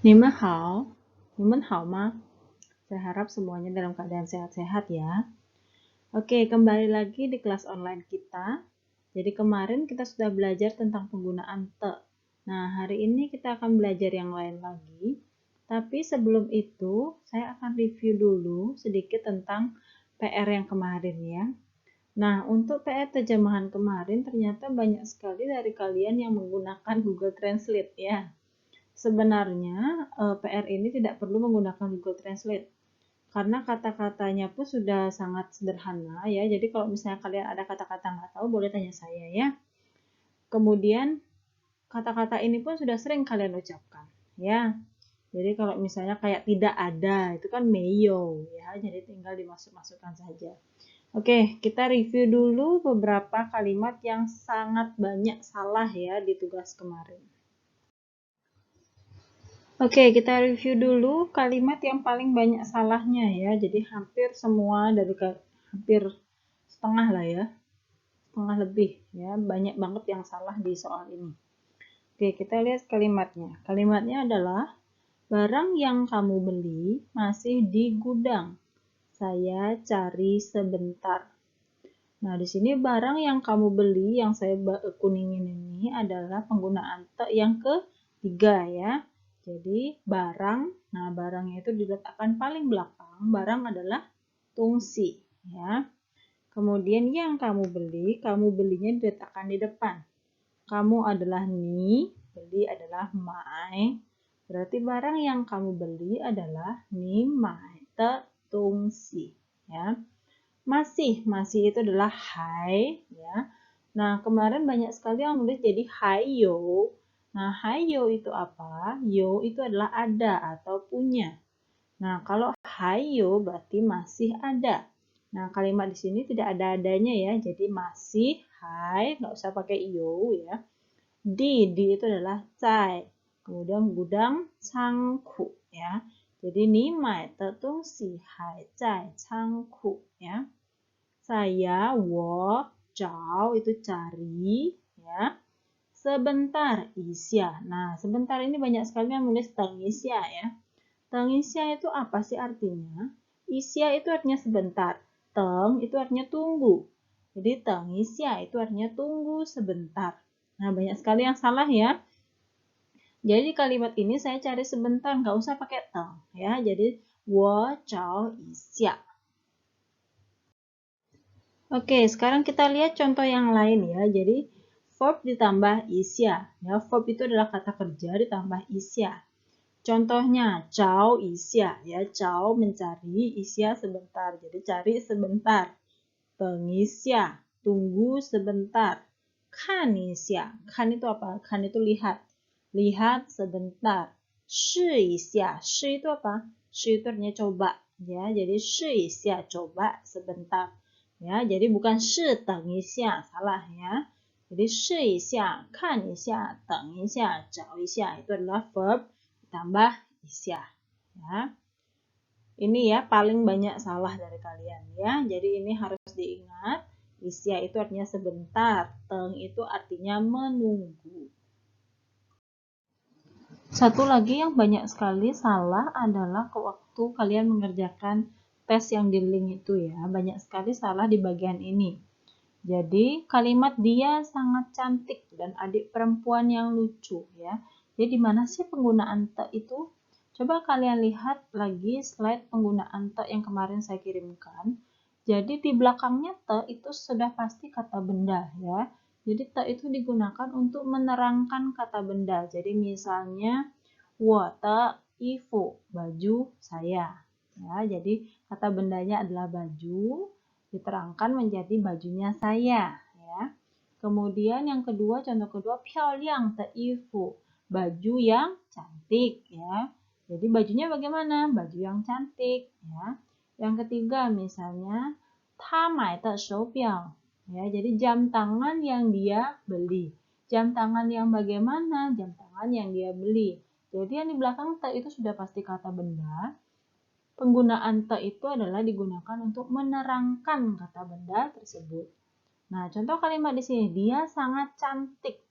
你们好，你们好吗? Saya harap semuanya dalam keadaan sehat-sehat ya. Oke, kembali lagi di kelas online kita. Jadi kemarin kita sudah belajar tentang penggunaan te. Nah, hari ini kita akan belajar yang lain lagi. Tapi sebelum itu, saya akan review dulu sedikit tentang PR yang kemarin ya. Nah, untuk PR terjemahan kemarin ternyata banyak sekali dari kalian yang menggunakan Google Translate ya. Sebenarnya PR ini tidak perlu menggunakan Google Translate karena kata-katanya pun sudah sangat sederhana ya. Jadi kalau misalnya kalian ada kata-kata nggak tahu boleh tanya saya ya. Kemudian kata-kata ini pun sudah sering kalian ucapkan ya. Jadi kalau misalnya kayak tidak ada itu kan meyo ya. Jadi tinggal dimasuk-masukkan saja. Oke, kita review dulu beberapa kalimat yang sangat banyak salah ya di tugas kemarin. Oke, kita review dulu kalimat yang paling banyak salahnya ya. Jadi hampir semua hampir setengah lah ya. Setengah lebih ya. Banyak banget yang salah di soal ini. Oke, kita lihat kalimatnya. Kalimatnya adalah barang yang kamu beli masih di gudang. Saya cari sebentar. Nah, di sini barang yang kamu beli yang saya kuningin ini adalah penggunaan te yang ketiga ya. Jadi barang, nah barangnya itu diletakkan paling belakang, barang adalah tungsi ya. Kemudian yang kamu belinya diletakkan di depan. Kamu adalah ni, beli adalah mai. Berarti barang yang kamu beli adalah ni mai te tungsi ya. Masih itu adalah hai ya. Nah, kemarin banyak sekali yang nulis jadi hayo. Nah, hayo itu apa? Yo itu adalah ada atau punya. Nah, kalau hayo berarti masih ada. Nah, kalimat di sini tidak ada adanya ya. Jadi masih hai, nggak usah pakai yo ya. Di itu adalah zai. Kemudian gudang cangku ya. Jadi ni mai de dongxi hai zai cangku ya. Saya zhao itu cari ya. Sebentar isya. Nah, sebentar ini banyak sekali yang nulis teng isya ya. Teng isya itu apa sih artinya? Isya itu artinya sebentar. Teng itu artinya tunggu. Jadi teng isya itu artinya tunggu sebentar. Nah, banyak sekali yang salah ya. Jadi kalimat ini saya cari sebentar, nggak usah pakai teng ya. Jadi zhao isya. Oke, sekarang kita lihat contoh yang lain ya. Jadi verb ditambah isya. Ya, verb itu adalah kata kerja ditambah isya. Contohnya, cao isya. Ya, cao mencari, isya sebentar. Jadi cari sebentar. Teng isya, tunggu sebentar. Kan isya. Kan itu apa? Kan itu lihat. Lihat sebentar. Shi isya. Shi itu apa? Shi itu artinya coba. Ya, jadi shi isya, coba sebentar. Ya, jadi bukan shi teng isya, salah ya. Jadi shi isya, kan isya, teng isya, zhao isya itu adalah verb ditambah isya. Ya. Ini ya paling banyak salah dari kalian ya. Jadi ini harus diingat. Isya itu artinya sebentar, teng itu artinya menunggu. Satu lagi yang banyak sekali salah adalah waktu kalian mengerjakan tes yang di link itu ya. Banyak sekali salah di bagian ini. Jadi kalimat dia sangat cantik dan adik perempuan yang lucu ya. Jadi di mana sih penggunaan te itu? Coba kalian lihat lagi slide penggunaan te yang kemarin saya kirimkan. Jadi di belakangnya te itu sudah pasti kata benda ya. Jadi te itu digunakan untuk menerangkan kata benda. Jadi misalnya 我的衣服 baju saya. Ya, jadi kata bendanya adalah baju, diterangkan menjadi bajunya saya. Ya. Kemudian yang kedua, contoh kedua, 漂亮的衣服 baju yang cantik. Ya. Jadi bajunya bagaimana? Baju yang cantik. Ya. Yang ketiga misalnya, 他买的手表. Ya, jadi jam tangan yang dia beli. Jam tangan yang bagaimana? Jam tangan yang dia beli. Jadi yang di belakang te itu sudah pasti kata benda. Penggunaan te itu adalah digunakan untuk menerangkan kata benda tersebut. Nah, contoh kalimat di sini, dia sangat cantik.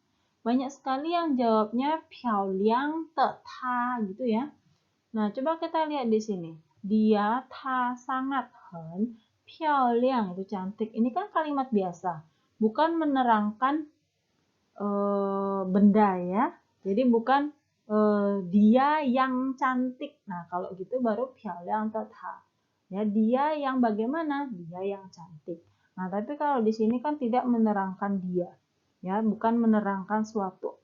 banyak sekali yang jawabnya 漂亮的她 gitu ya. Nah, coba kita lihat di sini. Dia, ta, sangat, hen, 漂亮, itu cantik. Ini kan kalimat biasa, bukan menerangkan benda ya. Jadi bukan dia yang cantik. Nah, kalau gitu baru 漂亮的她. Ya, dia yang bagaimana? Dia yang cantik. Nah, tapi kalau di sini kan tidak menerangkan dia. Ya, bukan menerangkan suatu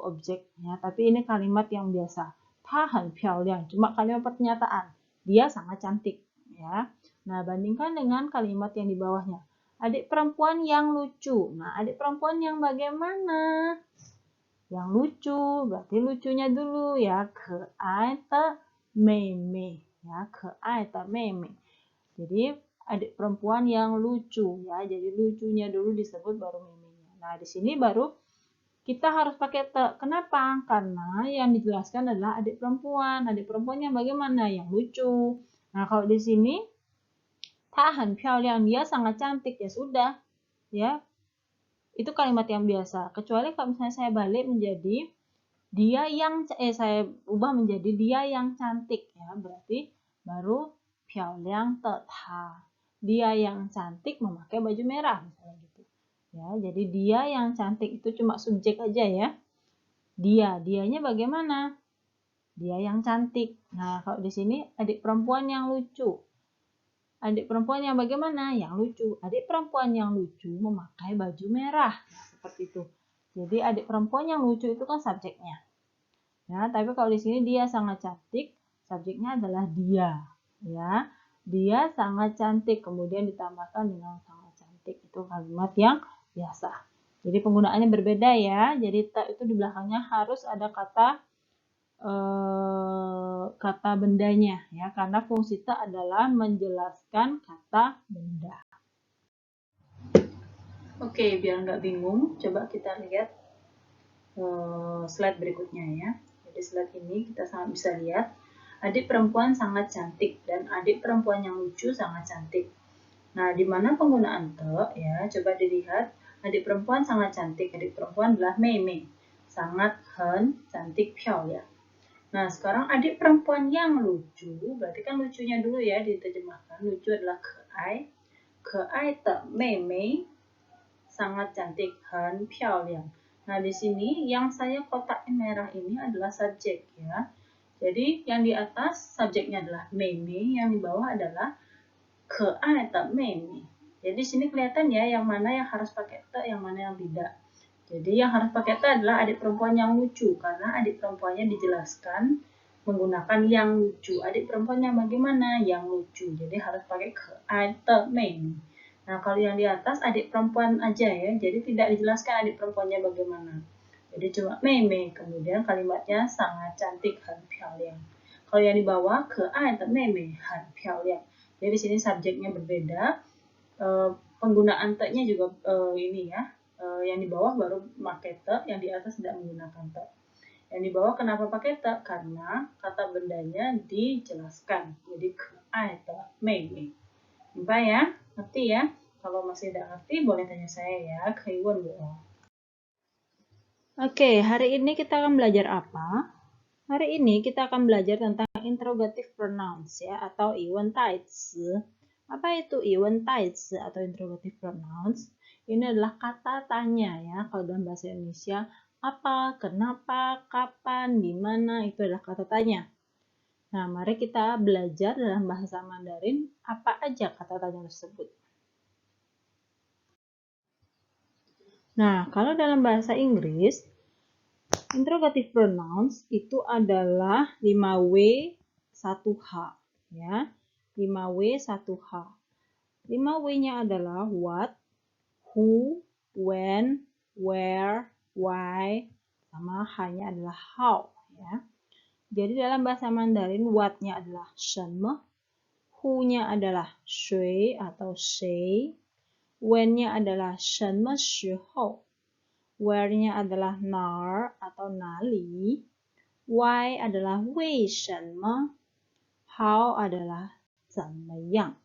objek ya, tapi ini kalimat yang biasa. 她很漂亮, cuma kalimat pernyataan. Dia sangat cantik ya. Nah, bandingkan dengan kalimat yang di bawahnya. Adik perempuan yang lucu. Nah, adik perempuan yang bagaimana? Yang lucu, berarti lucunya dulu ya. 可爱的妹妹 ya, 可爱的妹妹. Jadi adik perempuan yang lucu ya. Jadi lucunya dulu disebut baru memenya. Nah, di sini baru kita harus pakai te. Kenapa? Karena yang dijelaskan adalah adik perempuan. Adik perempuannya bagaimana? Yang lucu. Nah, kalau di sini 她很漂亮, dia sangat cantik, ya sudah. Ya, itu kalimat yang biasa. Kecuali kalau misalnya saya balik menjadi dia yang saya ubah menjadi dia yang cantik ya, berarti baru 漂亮的她. Dia yang cantik memakai baju merah misalnya gitu. Ya, jadi dia yang cantik itu cuma subjek aja ya. Dianya bagaimana? Dia yang cantik. Nah, kalau di sini adik perempuan yang lucu. Adik perempuan yang bagaimana? Yang lucu. Adik perempuan yang lucu memakai baju merah. Nah, seperti itu. Jadi adik perempuan yang lucu itu kan subjeknya. Ya, tapi kalau di sini dia sangat cantik, subjeknya adalah dia. Ya, dia sangat cantik. Kemudian ditambahkan dengan sangat cantik. Itu kalimat yang biasa. Jadi penggunaannya berbeda ya. Jadi ta itu di belakangnya harus ada kata bendanya ya, karena fungsi ta adalah menjelaskan kata benda. Oke, biar nggak bingung, coba kita lihat slide berikutnya ya. Jadi slide ini kita sangat bisa lihat adik perempuan sangat cantik dan adik perempuan yang lucu sangat cantik. Nah, di mana penggunaan te ya? Coba dilihat, adik perempuan sangat cantik. Adik perempuan adalah Mei Mei. Sangat, hen, cantik, 漂亮. Nah, sekarang adik perempuan yang lucu, berarti kan lucunya dulu ya diterjemahkan. Lucu adalah 可爱. 可爱的妹妹 sangat cantik, 很漂亮. Nah, di sini yang saya kotak merah ini adalah subjek ya. Jadi, yang di atas subjeknya adalah 妹妹, yang di bawah adalah 可爱的妹妹. Jadi, sini kelihatan ya yang mana yang harus pakai te, yang mana yang tidak. Jadi yang harus pakai te adalah adik perempuan yang lucu, karena adik perempuannya dijelaskan menggunakan yang lucu. Adik perempuan yang bagaimana? Yang lucu. Jadi harus pakai 可爱的妹妹. Nah, kalau yang di atas adik perempuan aja ya, jadi tidak dijelaskan adik perempuannya bagaimana. Jadi cuma 妹妹, kemudian kalimatnya sangat cantik, 很漂亮. Kalau yang di bawah 可爱的妹妹很漂亮. Jadi di sini subjeknya berbeda, penggunaan te-nya juga ini ya. Yang di bawah baru pakai te, yang di atas tidak menggunakan te. Yang di bawah kenapa pakai te? Karena kata bendanya dijelaskan. Jadi 可爱的妹妹. Nampak ya? Ngerti ya? Kalau masih tidak ngerti boleh tanya saya ya. 可以问我. Oke, hari ini kita akan belajar apa? Hari ini kita akan belajar tentang interrogative pronouns ya, atau 疑问代词. Apa itu 疑问代词 atau interrogative pronouns? Ini adalah kata tanya ya. Kalau dalam bahasa Indonesia, apa, kenapa, kapan, di mana, itu adalah kata tanya. Nah, mari kita belajar dalam bahasa Mandarin apa aja kata tanya tersebut. Nah, kalau dalam bahasa Inggris, interrogative pronouns itu adalah 5W 1H ya. 5W 1H. 5W-nya adalah what, who, when, where, why, sama H-nya adalah how ya. Jadi dalam bahasa Mandarin what-nya adalah 什么, who-nya adalah 谁 atau 谁, when-nya adalah 什么时候, where-nya adalah 哪儿 atau 哪里, why adalah 为什么, how adalah 怎么样